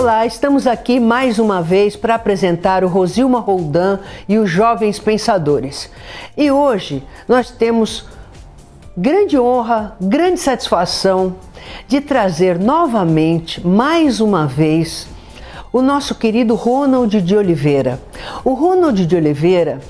Olá, estamos aqui mais uma vez para apresentar o Rosilma Roldan e os Jovens Pensadores. E hoje nós temos grande honra, grande satisfação de trazer novamente, mais uma vez, o nosso querido Ronald de Oliveira. O Ronald de Oliveira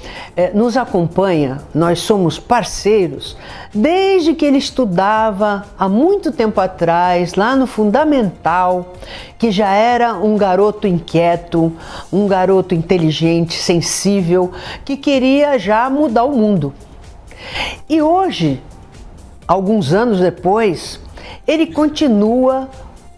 nos acompanha, nós somos parceiros, desde que ele estudava há muito tempo atrás, lá no Fundamental, que já era um garoto inquieto, um garoto inteligente, sensível, que queria já mudar o mundo. E hoje, alguns anos depois, ele continua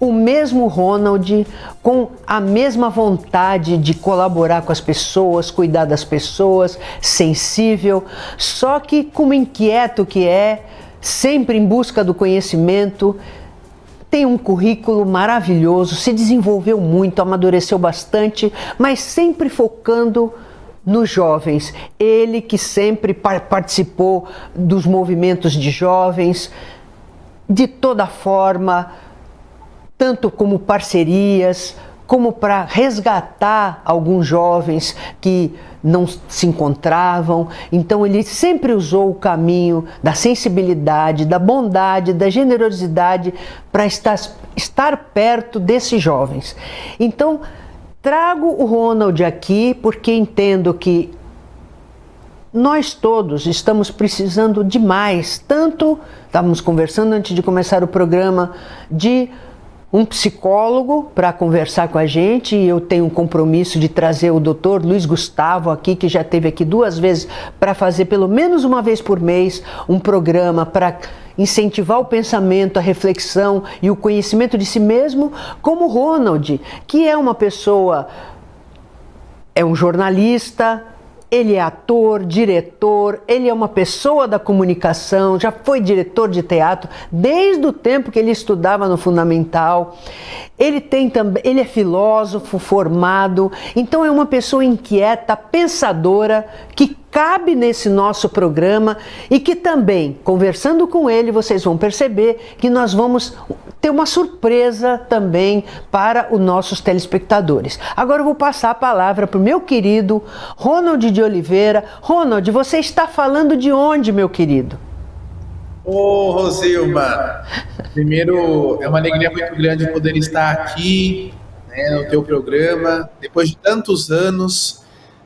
o mesmo Ronald, com a mesma vontade de colaborar com as pessoas, cuidar das pessoas, sensível, só que como inquieto que é, sempre em busca do conhecimento, tem um currículo maravilhoso, se desenvolveu muito, amadureceu bastante, mas sempre focando nos jovens. Ele que sempre participou dos movimentos de jovens, de toda forma, tanto como parcerias, como para resgatar alguns jovens que não se encontravam. Então ele sempre usou o caminho da sensibilidade, da bondade, da generosidade para estar perto desses jovens. Então trago o Ronald aqui porque entendo que nós todos estamos precisando demais, tanto, estávamos conversando antes de começar o programa, de um psicólogo para conversar com a gente, e eu tenho um compromisso de trazer o Dr. Luiz Gustavo aqui, que já esteve aqui 2 vezes, para fazer pelo menos uma vez por mês um programa para incentivar o pensamento, a reflexão e o conhecimento de si mesmo, como o Ronald, que é uma pessoa, é um jornalista, ele é ator, diretor, ele é uma pessoa da comunicação, já foi diretor de teatro desde o tempo que ele estudava no Fundamental. Ele é filósofo formado, então é uma pessoa inquieta, pensadora, que cabe nesse nosso programa e que também, conversando com ele, vocês vão perceber que nós vamos ter uma surpresa também para os nossos telespectadores. Agora eu vou passar a palavra para o meu querido Ronald de Oliveira. Ronald, você está falando de onde, meu querido? Ô, Rosilma, primeiro, é uma alegria muito grande poder estar aqui, né, no teu programa, depois de tantos anos,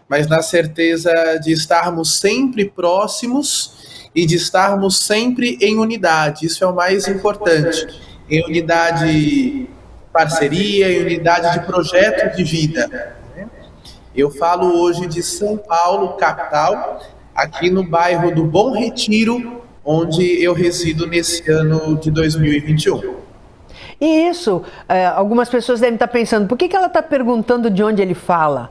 mas na certeza de estarmos sempre próximos e de estarmos sempre em unidade. Isso é o mais importante, em unidade de parceria, em unidade de projeto de vida. Eu falo hoje de São Paulo, capital, aqui no bairro do Bom Retiro, onde eu resido nesse ano de 2021. E isso, algumas pessoas devem estar pensando, por que ela está perguntando de onde ele fala?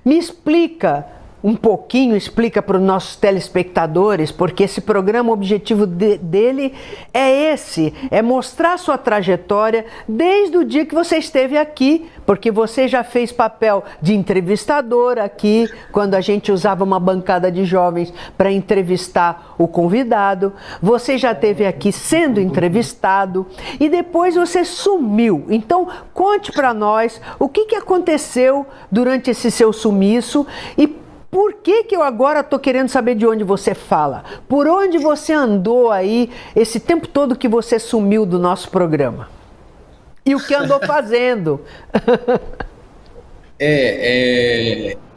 Me explica um pouquinho, explica para os nossos telespectadores, porque esse programa, o objetivo dele é esse, é mostrar a sua trajetória desde o dia que você esteve aqui, porque você já fez papel de entrevistador aqui, quando a gente usava uma bancada de jovens para entrevistar o convidado, você já esteve aqui sendo entrevistado e depois você sumiu. Então, conte para nós o que aconteceu durante esse seu sumiço e por que eu agora estou querendo saber de onde você fala? Por onde você andou aí esse tempo todo que você sumiu do nosso programa? E o que andou fazendo?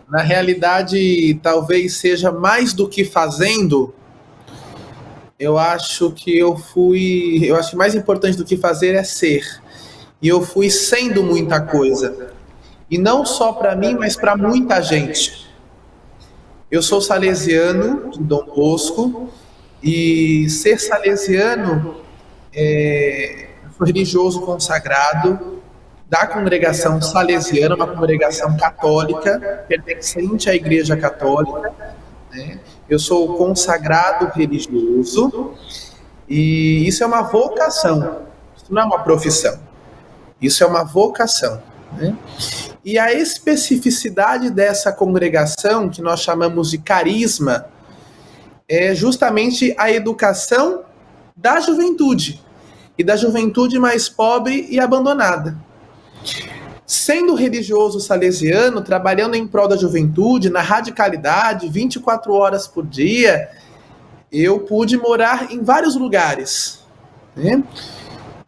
Na realidade, talvez seja mais do que fazendo. Eu acho que mais importante do que fazer é ser. E eu fui sendo muita coisa. E não só para mim, mas para muita gente. Eu sou salesiano de Dom Bosco e ser salesiano sou religioso consagrado da congregação salesiana, uma congregação católica, pertencente à Igreja Católica, né? Eu sou consagrado religioso e isso é uma vocação, isso não é uma profissão, isso é uma vocação, né? E a especificidade dessa congregação, que nós chamamos de carisma, é justamente a educação da juventude, e da juventude mais pobre e abandonada. Sendo religioso salesiano, trabalhando em prol da juventude, na radicalidade, 24 horas por dia, eu pude morar em vários lugares, né?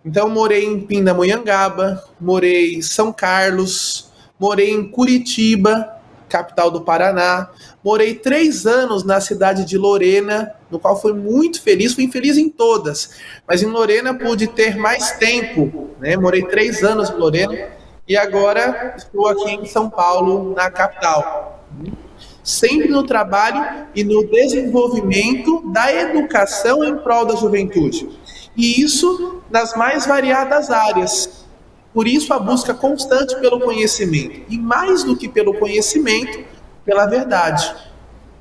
Então, morei em Pindamonhangaba, morei em São Carlos, morei em Curitiba, capital do Paraná, morei 3 anos na cidade de Lorena, no qual fui muito feliz, fui infeliz em todas, mas em Lorena pude ter mais tempo, né? Morei 3 anos em Lorena e agora estou aqui em São Paulo, na capital. Sempre no trabalho e no desenvolvimento da educação em prol da juventude. E isso nas mais variadas áreas. Por isso a busca constante pelo conhecimento. E mais do que pelo conhecimento, pela verdade.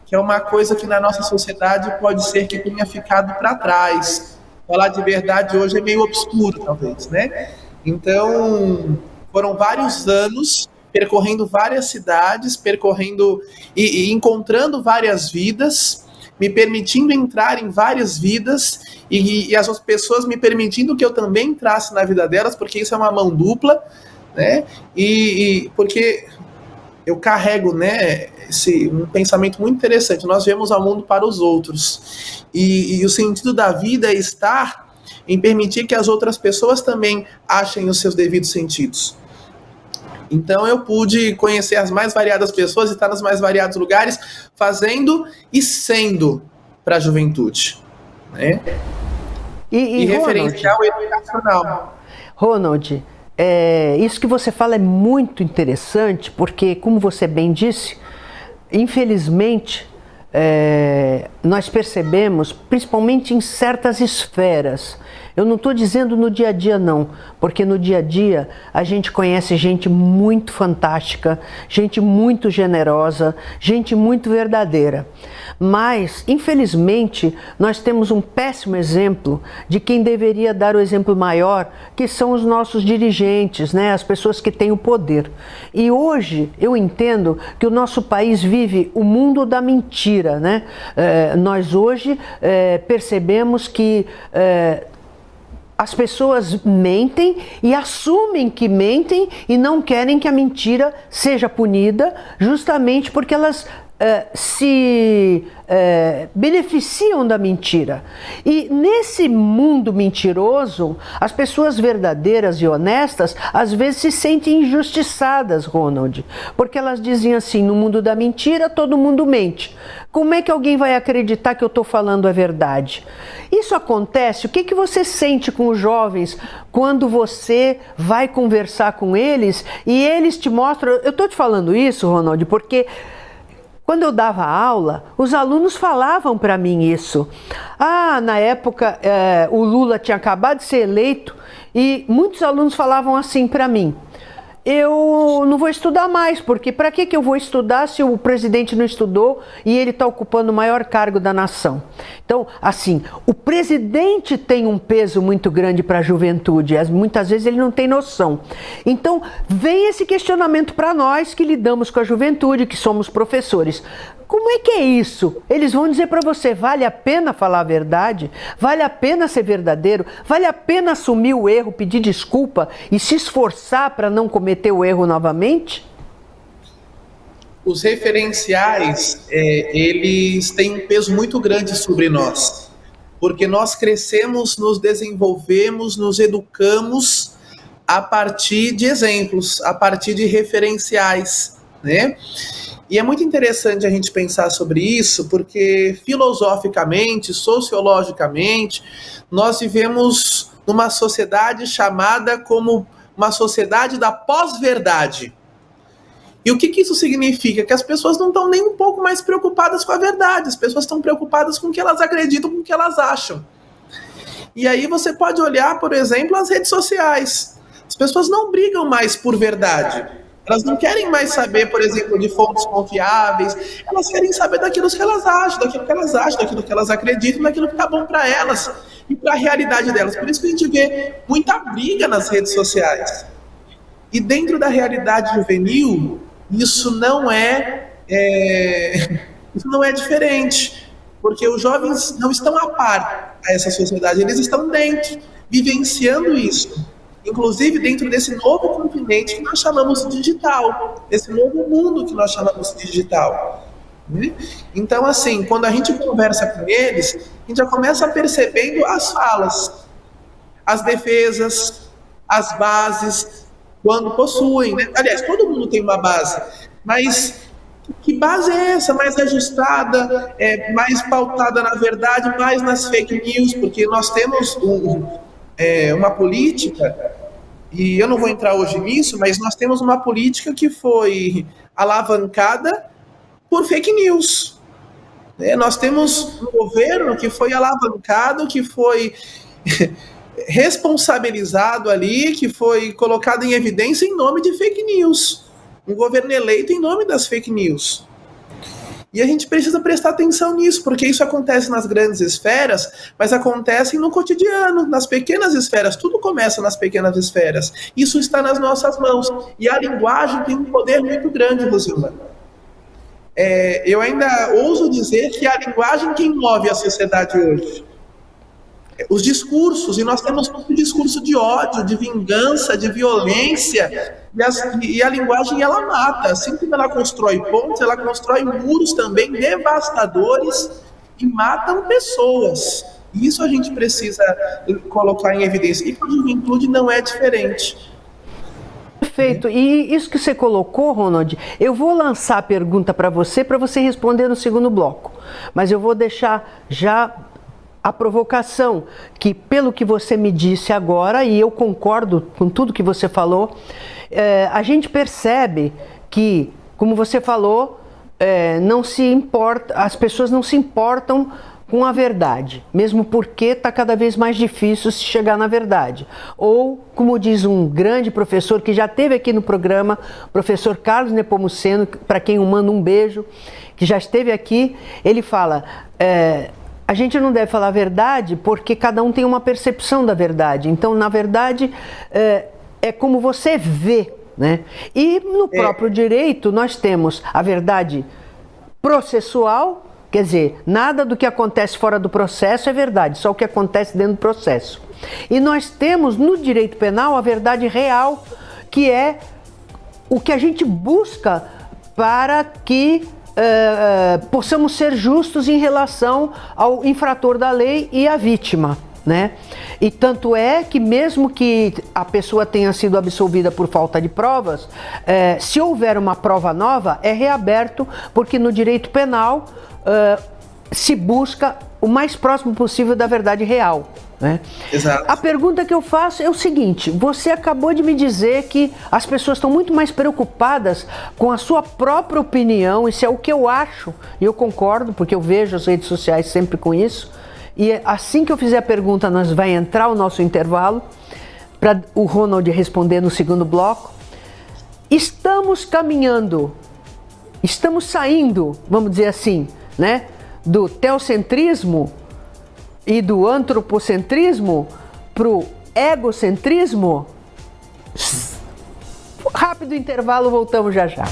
Que é uma coisa que na nossa sociedade pode ser que tenha ficado para trás. Falar de verdade hoje é meio obscuro, talvez, né? Então, foram vários anos percorrendo várias cidades, percorrendo e encontrando várias vidas, me permitindo entrar em várias vidas e as outras pessoas me permitindo que eu também entrasse na vida delas, porque isso é uma mão dupla, né? E porque eu carrego, né, um pensamento muito interessante. Nós vemos ao mundo para os outros. E o sentido da vida é estar em permitir que as outras pessoas também achem os seus devidos sentidos. Então eu pude conhecer as mais variadas pessoas, estar nos mais variados lugares, fazendo e sendo para a juventude, né? E referencial educacional. Ronald, isso que você fala é muito interessante, porque, como você bem disse, infelizmente, nós percebemos, principalmente em certas esferas, eu não estou dizendo no dia a dia não, porque no dia a dia a gente conhece gente muito fantástica, gente muito generosa, gente muito verdadeira. Mas, infelizmente, nós temos um péssimo exemplo de quem deveria dar o exemplo maior, que são os nossos dirigentes, né? As pessoas que têm o poder. E hoje eu entendo que o nosso país vive o mundo da mentira, né? Nós hoje percebemos que as pessoas mentem e assumem que mentem e não querem que a mentira seja punida, justamente porque elas se beneficiam da mentira. E nesse mundo mentiroso, as pessoas verdadeiras e honestas às vezes se sentem injustiçadas, Ronald, porque elas dizem assim: no mundo da mentira todo mundo mente. Como é que alguém vai acreditar que eu estou falando a verdade? Isso acontece. O que você sente com os jovens quando você vai conversar com eles e eles te mostram... Eu estou te falando isso, Ronald, porque quando eu dava aula, os alunos falavam para mim isso. Na época o Lula tinha acabado de ser eleito e muitos alunos falavam assim para mim: eu não vou estudar mais, porque para que eu vou estudar se o presidente não estudou e ele está ocupando o maior cargo da nação? Então, assim, o presidente tem um peso muito grande para a juventude, muitas vezes ele não tem noção. Então, vem esse questionamento para nós que lidamos com a juventude, que somos professores. Como é que é isso? Eles vão dizer para você: vale a pena falar a verdade? Vale a pena ser verdadeiro? Vale a pena assumir o erro, pedir desculpa e se esforçar para não cometer o erro novamente? Os referenciais, eles têm um peso muito grande sobre nós, porque nós crescemos, nos desenvolvemos, nos educamos a partir de exemplos, a partir de referenciais, né? E é muito interessante a gente pensar sobre isso, porque filosoficamente, sociologicamente, nós vivemos numa sociedade chamada como uma sociedade da pós-verdade. E o que isso significa? Que as pessoas não estão nem um pouco mais preocupadas com a verdade, as pessoas estão preocupadas com o que elas acreditam, com o que elas acham. E aí você pode olhar, por exemplo, as redes sociais. As pessoas não brigam mais por verdade. Elas não querem mais saber, por exemplo, de fontes confiáveis. Elas querem saber daquilo que elas acham, daquilo que elas acreditam, daquilo que está bom para elas e para a realidade delas. Por isso que a gente vê muita briga nas redes sociais. E dentro da realidade juvenil, isso não é diferente, porque os jovens não estão a par a essa sociedade, eles estão dentro, vivenciando isso. inclusive dentro desse novo continente que nós chamamos de digital, esse novo mundo que nós chamamos de digital. Então, assim, quando a gente conversa com eles, a gente já começa percebendo as falas, as defesas, as bases, quando possuem, né? Aliás, todo mundo tem uma base, mas que base é essa? Mais ajustada, mais pautada na verdade, mais nas fake news, porque nós temos uma política, e eu não vou entrar hoje nisso, mas nós temos uma política que foi alavancada por fake news. Nós temos um governo que foi alavancado, que foi responsabilizado ali, que foi colocado em evidência em nome de fake news. Um governo eleito em nome das fake news. E a gente precisa prestar atenção nisso, porque isso acontece nas grandes esferas, mas acontece no cotidiano, nas pequenas esferas. Tudo começa nas pequenas esferas. Isso está nas nossas mãos. E a linguagem tem um poder muito grande, Rosilma. Eu ainda ouso dizer que é a linguagem quem move a sociedade hoje. Os discursos, e nós temos muito discurso de ódio, de vingança, de violência, e a linguagem ela mata. Assim como ela constrói pontes, ela constrói muros também devastadores e matam pessoas. Isso a gente precisa colocar em evidência. E com a juventude não é diferente. Perfeito. E isso que você colocou, Ronald, eu vou lançar a pergunta para você responder no segundo bloco. Mas eu vou deixar já a provocação, que pelo que você me disse agora, e eu concordo com tudo que você falou, a gente percebe que, como você falou, não se importa, as pessoas não se importam com a verdade, mesmo porque está cada vez mais difícil se chegar na verdade. Ou, como diz um grande professor que já esteve aqui no programa, professor Carlos Nepomuceno, para quem eu mando um beijo, que já esteve aqui, ele fala... a gente não deve falar a verdade porque cada um tem uma percepção da verdade. Então, na verdade, é como você vê, né? E no próprio direito nós temos a verdade processual, quer dizer, nada do que acontece fora do processo é verdade, só o que acontece dentro do processo. E nós temos no direito penal a verdade real, que é o que a gente busca para que possamos ser justos em relação ao infrator da lei e à vítima, né? E tanto é que mesmo que a pessoa tenha sido absolvida por falta de provas, se houver uma prova nova, é reaberto, porque no direito penal se busca o mais próximo possível da verdade real, né? Exato. A pergunta que eu faço é o seguinte: você acabou de me dizer que as pessoas estão muito mais preocupadas com a sua própria opinião, isso é o que eu acho, e eu concordo, porque eu vejo as redes sociais sempre com isso, e assim que eu fizer a pergunta, nós vai entrar o nosso intervalo, para o Ronald responder no segundo bloco. Estamos caminhando, estamos saindo, vamos dizer assim, né, do teocentrismo e do antropocentrismo para o egocentrismo? Rápido intervalo, voltamos já já.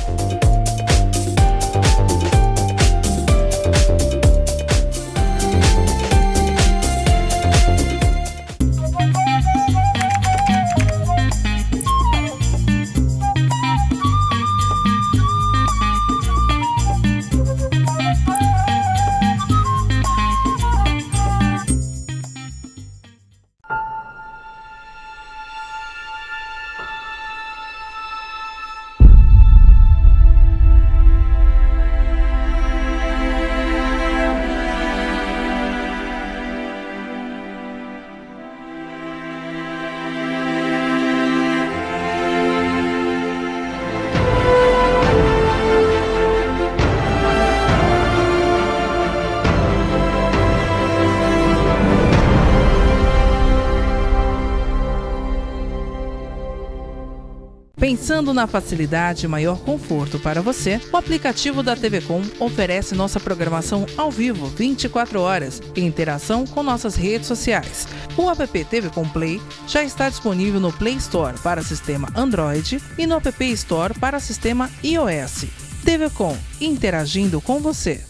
Pensando na facilidade e maior conforto para você, o aplicativo da TV Com oferece nossa programação ao vivo 24 horas em interação com nossas redes sociais. O app TV Com Play já está disponível no Play Store para sistema Android e no App Store para sistema iOS. TV Com, interagindo com você.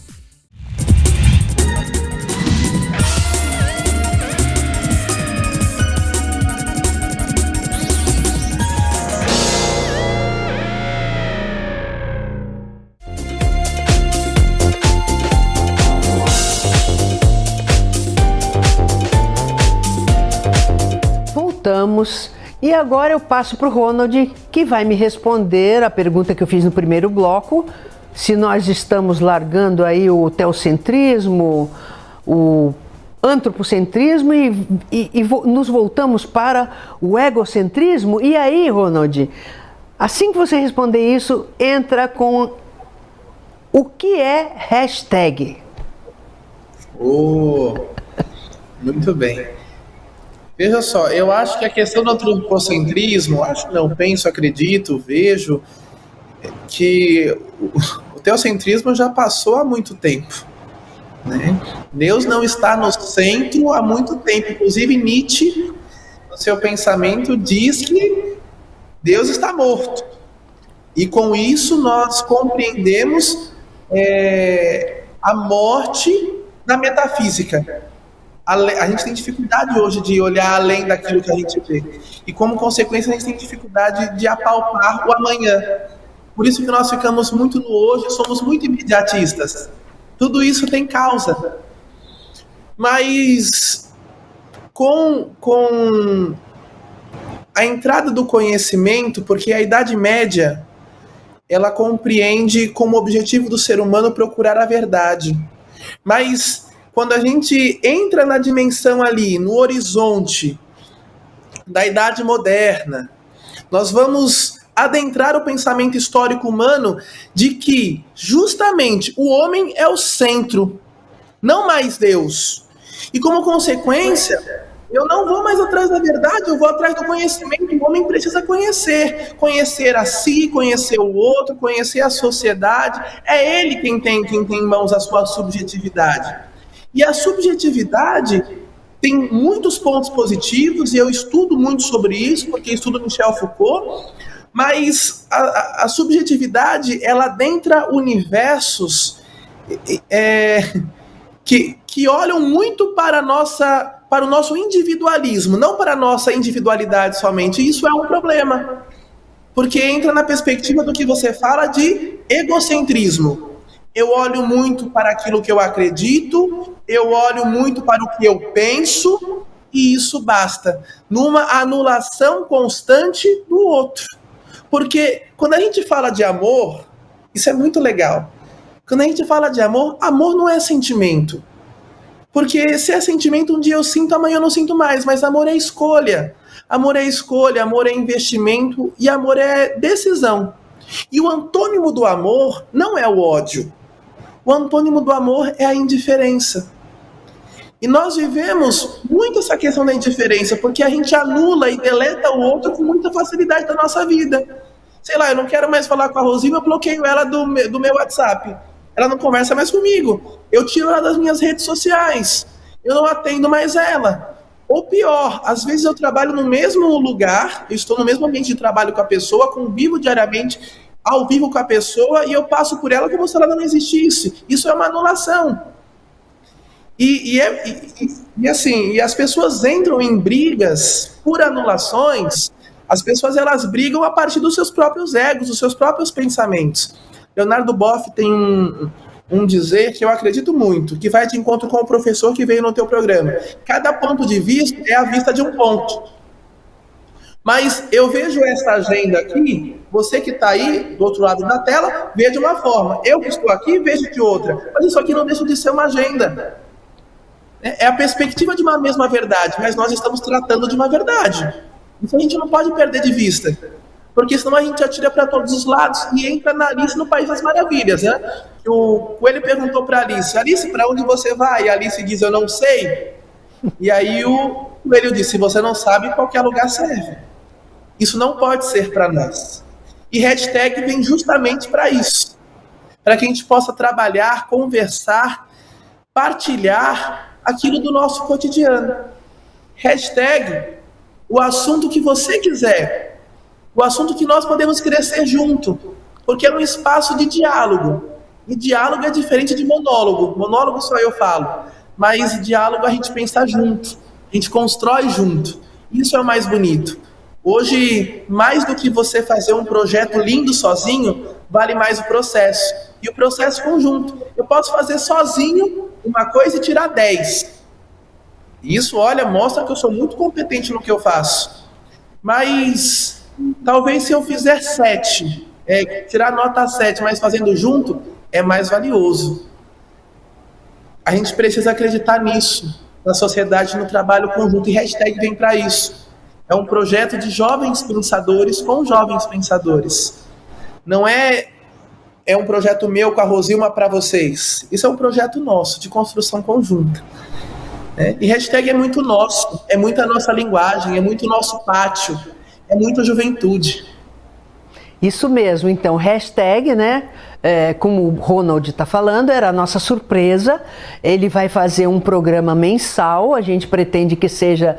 voltamos e agora eu passo para o Ronald, que vai me responder a pergunta que eu fiz no primeiro bloco, se nós estamos largando aí o teocentrismo, o antropocentrismo e nos voltamos para o egocentrismo. E aí, Ronald, assim que você responder isso, entra com o que é hashtag. Muito bem. Veja só, eu acho que a questão do antropocentrismo, penso, acredito, vejo que o teocentrismo já passou há muito tempo, né? Deus não está no centro há muito tempo. Inclusive Nietzsche, no seu pensamento, diz que Deus está morto. E com isso nós compreendemos a morte da metafísica. A gente tem dificuldade hoje de olhar além daquilo que a gente vê. E como consequência a gente tem dificuldade de apalpar o amanhã. Por isso que nós ficamos muito no hoje, somos muito imediatistas. Tudo isso tem causa. Mas com a entrada do conhecimento, porque a Idade Média, ela compreende como objetivo do ser humano procurar a verdade. Mas quando a gente entra na dimensão ali, no horizonte da Idade Moderna, nós vamos adentrar o pensamento histórico humano de que justamente o homem é o centro, não mais Deus. E como consequência, eu não vou mais atrás da verdade, eu vou atrás do conhecimento. O homem precisa conhecer a si, conhecer o outro, conhecer a sociedade. É ele quem tem em mãos a sua subjetividade. E a subjetividade tem muitos pontos positivos, e eu estudo muito sobre isso, porque estudo Michel Foucault, mas a subjetividade, ela adentra universos que olham muito para o nosso individualismo, não para a nossa individualidade somente. Isso é um problema, porque entra na perspectiva do que você fala de egocentrismo. Eu olho muito para aquilo que eu acredito, eu olho muito para o que eu penso, e isso basta, numa anulação constante do outro. Porque quando a gente fala de amor, isso é muito legal. Quando a gente fala de amor, amor não é sentimento. Porque se é sentimento, um dia eu sinto, amanhã eu não sinto mais. Mas amor é escolha. Amor é escolha, amor é investimento e amor é decisão. E o antônimo do amor não é o ódio. O antônimo do amor é a indiferença. E nós vivemos muito essa questão da indiferença, porque a gente anula e deleta o outro com muita facilidade da nossa vida. Sei lá, eu não quero mais falar com a Rosinha, eu bloqueio ela do meu WhatsApp. Ela não conversa mais comigo. Eu tiro ela das minhas redes sociais. Eu não atendo mais ela. Ou pior, às vezes eu trabalho no mesmo lugar, eu estou no mesmo ambiente de trabalho com a pessoa, convivo diariamente ao vivo com a pessoa, e eu passo por ela como se ela não existisse. Isso é uma anulação. E as pessoas entram em brigas por anulações. As pessoas, elas brigam a partir dos seus próprios egos, dos seus próprios pensamentos. Leonardo Boff tem um dizer que eu acredito muito, que vai de encontro com o professor que veio no teu programa. Cada ponto de vista é a vista de um ponto. Mas eu vejo essa agenda aqui, você que está aí do outro lado da tela, vê de uma forma. Eu que estou aqui, vejo de outra. Mas isso aqui não deixa de ser uma agenda. É a perspectiva de uma mesma verdade, mas nós estamos tratando de uma verdade. Isso a gente não pode perder de vista. Porque senão a gente atira para todos os lados e entra na Alice no País das Maravilhas, né? O Coelho perguntou para Alice, para onde você vai? E a Alice diz, eu não sei. E aí o Coelho disse, se você não sabe, qualquer lugar serve. Isso não pode ser para nós. E hashtag vem justamente para isso. Para que a gente possa trabalhar, conversar, partilhar aquilo do nosso cotidiano. Hashtag o assunto que você quiser. O assunto que nós podemos crescer junto. Porque é um espaço de diálogo. E diálogo é diferente de monólogo. Monólogo só eu falo. Mas diálogo a gente pensa junto. A gente constrói junto. Isso é o mais bonito. Hoje, mais do que você fazer um projeto lindo sozinho, vale mais o processo. E o processo conjunto. Eu posso fazer sozinho uma coisa e tirar 10. E isso, olha, mostra que eu sou muito competente no que eu faço. Mas talvez se eu fizer 7, tirar nota 7, mas fazendo junto, é mais valioso. A gente precisa acreditar nisso, na sociedade, no trabalho conjunto, e hashtag vem para isso. É um projeto de jovens pensadores com jovens pensadores. Não é um projeto meu com a Rosilma para vocês. Isso é um projeto nosso, de construção conjunta. E hashtag é muito nosso, é muita nossa linguagem, é muito nosso pátio, é muita juventude. Isso mesmo, então, hashtag, né? Como o Ronald está falando, era a nossa surpresa. Ele vai fazer um programa mensal, a gente pretende que seja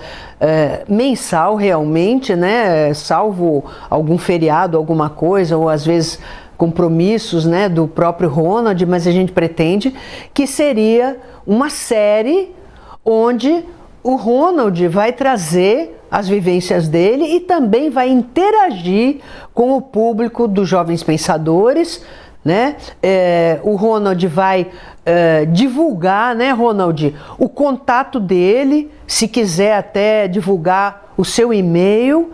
mensal realmente, né? Salvo algum feriado, alguma coisa, ou às vezes compromissos, né, do próprio Ronald, mas a gente pretende que seria uma série onde o Ronald vai trazer as vivências dele e também vai interagir com o público dos Jovens Pensadores, né? O Ronald vai divulgar, né, Ronald, o contato dele, se quiser até divulgar o seu e-mail,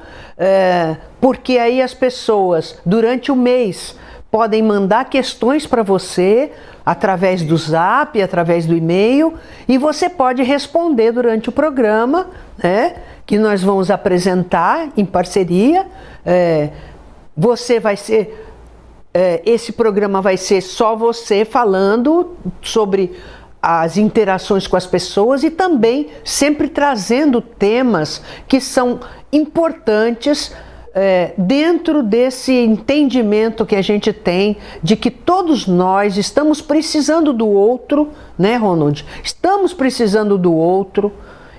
porque aí as pessoas, durante o mês, podem mandar questões para você através do Zap, através do e-mail, e você pode responder durante o programa, né, que nós vamos apresentar em parceria. Você vai ser... esse programa vai ser só você falando sobre as interações com as pessoas e também sempre trazendo temas que são importantes dentro desse entendimento que a gente tem de que todos nós estamos precisando do outro, né, Ronald? Estamos precisando do outro,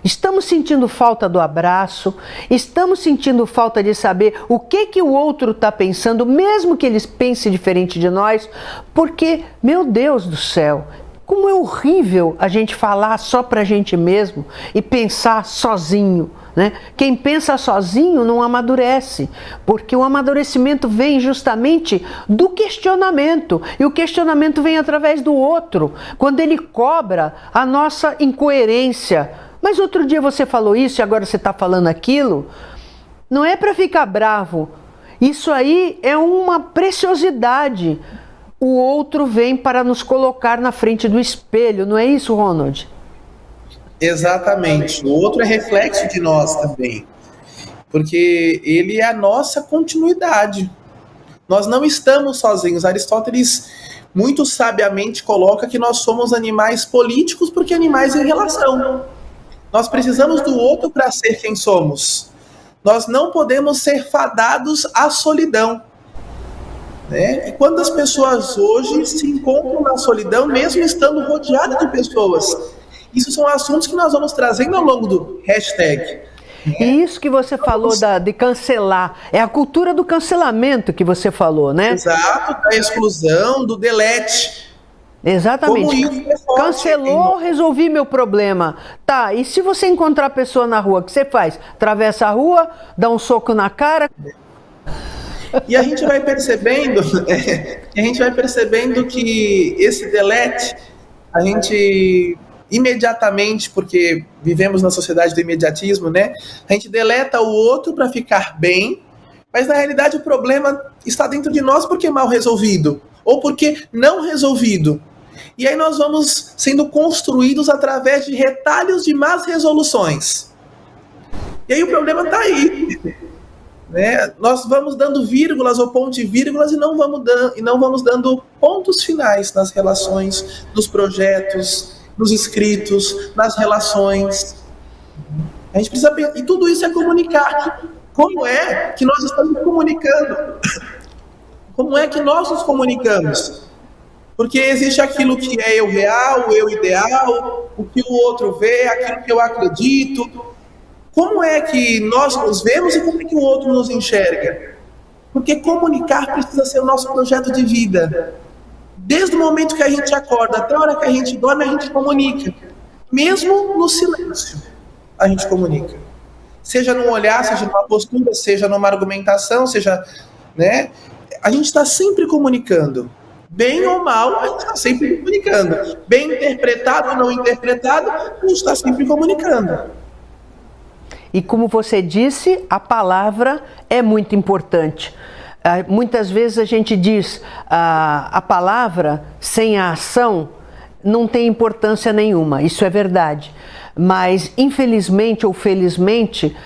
estamos sentindo falta do abraço, estamos sentindo falta de saber o que o outro está pensando, mesmo que eles pensem diferente de nós, porque, meu Deus do céu, como é horrível a gente falar só para a gente mesmo e pensar sozinho, né? Quem pensa sozinho não amadurece, porque o amadurecimento vem justamente do questionamento, e o questionamento vem através do outro, quando ele cobra a nossa incoerência. Mas outro dia você falou isso e agora você está falando aquilo. Não é para ficar bravo, isso aí é uma preciosidade. O outro vem para nos colocar na frente do espelho, não é isso, Ronald? Exatamente. O outro é reflexo de nós também, porque ele é a nossa continuidade. Nós não estamos sozinhos. Aristóteles muito sabiamente coloca que nós somos animais políticos porque animais em relação. Nós precisamos do outro para ser quem somos. Nós não podemos ser fadados à solidão. E quando as pessoas hoje se encontram na solidão, mesmo estando rodeadas de pessoas, isso são assuntos que nós vamos trazendo ao longo do hashtag. E isso que você falou de cancelar, é a cultura do cancelamento que você falou, né? Exato, da exclusão, do delete. Exatamente. Cancelou, resolvi meu problema. Tá, e se você encontrar a pessoa na rua, o que você faz? Atravessa a rua, dá um soco na cara. E a gente vai percebendo, que esse delete, a gente imediatamente, porque vivemos na sociedade do imediatismo, né? A gente deleta o outro para ficar bem, mas na realidade o problema está dentro de nós porque é mal resolvido, ou porque não resolvido. E aí nós vamos sendo construídos através de retalhos de más resoluções. E aí o problema está aí. Né? Nós vamos dando vírgulas ou ponto e vírgulas e não vamos dando pontos finais nas relações, nos projetos, nos escritos, nas relações. A gente precisa pensar, e tudo isso é comunicar. Como é que nós estamos comunicando? Como é que nós nos comunicamos? Porque existe aquilo que é eu real, o eu ideal, o que o outro vê, aquilo que eu acredito. Como é que nós nos vemos e como é que o outro nos enxerga? Porque comunicar precisa ser o nosso projeto de vida. Desde o momento que a gente acorda até a hora que a gente dorme, a gente comunica. Mesmo no silêncio, a gente comunica. Seja num olhar, seja numa postura, seja numa argumentação, seja... né? A gente está sempre comunicando. Bem ou mal, a gente está sempre comunicando. Bem interpretado ou não interpretado, a gente está sempre comunicando. E como você disse, a palavra é muito importante. Muitas vezes a gente diz a palavra sem a ação não tem importância nenhuma, isso é verdade. Mas infelizmente ou felizmente,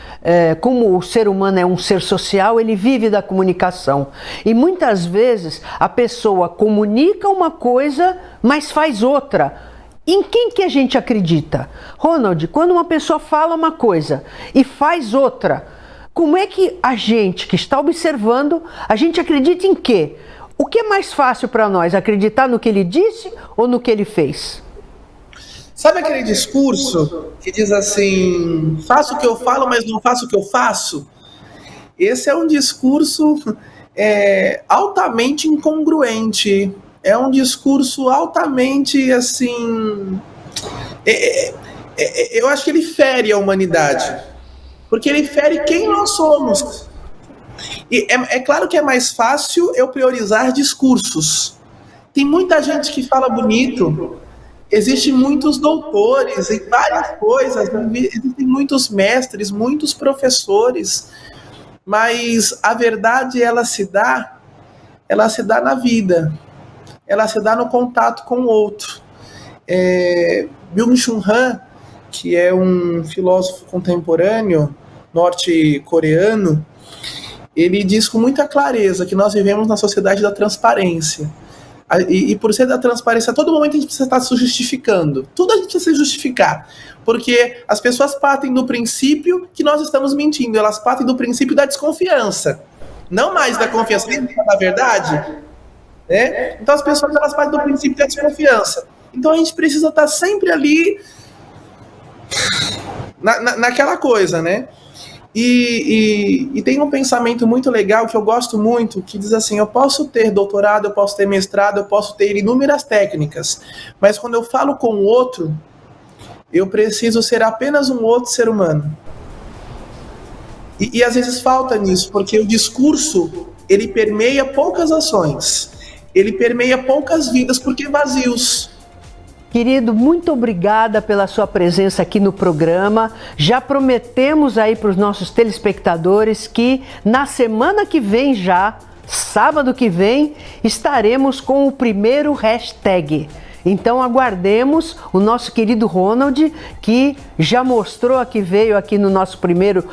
como o ser humano é um ser social, ele vive da comunicação. E muitas vezes a pessoa comunica uma coisa, mas faz outra. Em quem que a gente acredita? Ronald, quando uma pessoa fala uma coisa e faz outra, como é que a gente que está observando, a gente acredita em quê? O que é mais fácil para nós, acreditar no que ele disse ou no que ele fez? Sabe aquele discurso que diz assim, faço o que eu falo, mas não faço o que eu faço? Esse é um discurso altamente incongruente. É um discurso altamente, assim... eu acho que ele fere a humanidade. Porque ele fere quem nós somos. E é claro que é mais fácil eu priorizar discursos. Tem muita gente que fala bonito. Existem muitos doutores em várias coisas. Existem muitos mestres, muitos professores. Mas a verdade, ela se dá na vida. Ela se dá no contato com o outro. Byung-Chul Han, que é um filósofo contemporâneo norte-coreano, ele diz com muita clareza que nós vivemos na sociedade da transparência. E por ser da transparência, a todo momento a gente precisa estar se justificando. Tudo a gente precisa se justificar. Porque as pessoas partem do princípio que nós estamos mentindo. Elas partem do princípio da desconfiança. Não mais da confiança, da verdade. Né? Então as pessoas elas partem do princípio da desconfiança. Então a gente precisa estar sempre ali naquela coisa, né? E tem um pensamento muito legal que eu gosto muito, que diz assim, eu posso ter doutorado, eu posso ter mestrado, eu posso ter inúmeras técnicas, mas quando eu falo com o outro, eu preciso ser apenas um outro ser humano. E às vezes falta nisso, porque o discurso, ele permeia poucas ações, ele permeia poucas vidas, porque vazios. Querido, muito obrigada pela sua presença aqui no programa. Já prometemos aí para os nossos telespectadores que na semana que vem já, sábado que vem, estaremos com o primeiro hashtag. Então aguardemos o nosso querido Ronald, que já mostrou que veio aqui no nosso primeiro...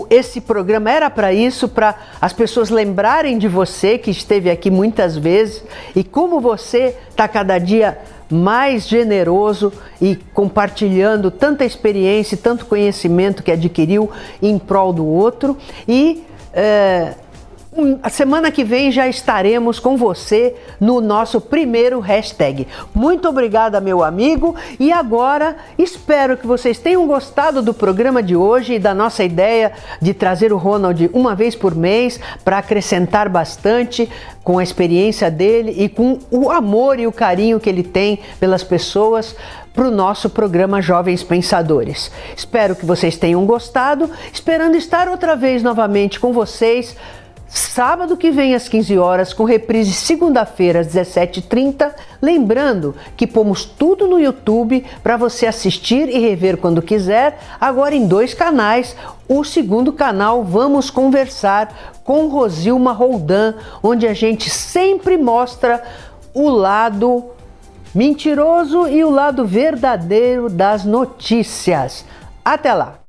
esse programa era para isso, para as pessoas lembrarem de você, que esteve aqui muitas vezes, e como você está cada dia mais generoso e compartilhando tanta experiência e tanto conhecimento que adquiriu em prol do outro. E a semana que vem já estaremos com você no nosso primeiro hashtag. Muito obrigada, meu amigo. E agora espero que vocês tenham gostado do programa de hoje e da nossa ideia de trazer o Ronald uma vez por mês para acrescentar bastante com a experiência dele e com o amor e o carinho que ele tem pelas pessoas para o nosso programa Jovens Pensadores. Espero que vocês tenham gostado, esperando estar outra vez novamente com vocês sábado que vem às 15 horas, com reprise segunda-feira às 17h30. Lembrando que pomos tudo no YouTube para você assistir e rever quando quiser, agora em 2 canais. O segundo canal, Vamos Conversar com Rosilma Roldan, onde a gente sempre mostra o lado mentiroso e o lado verdadeiro das notícias. Até lá!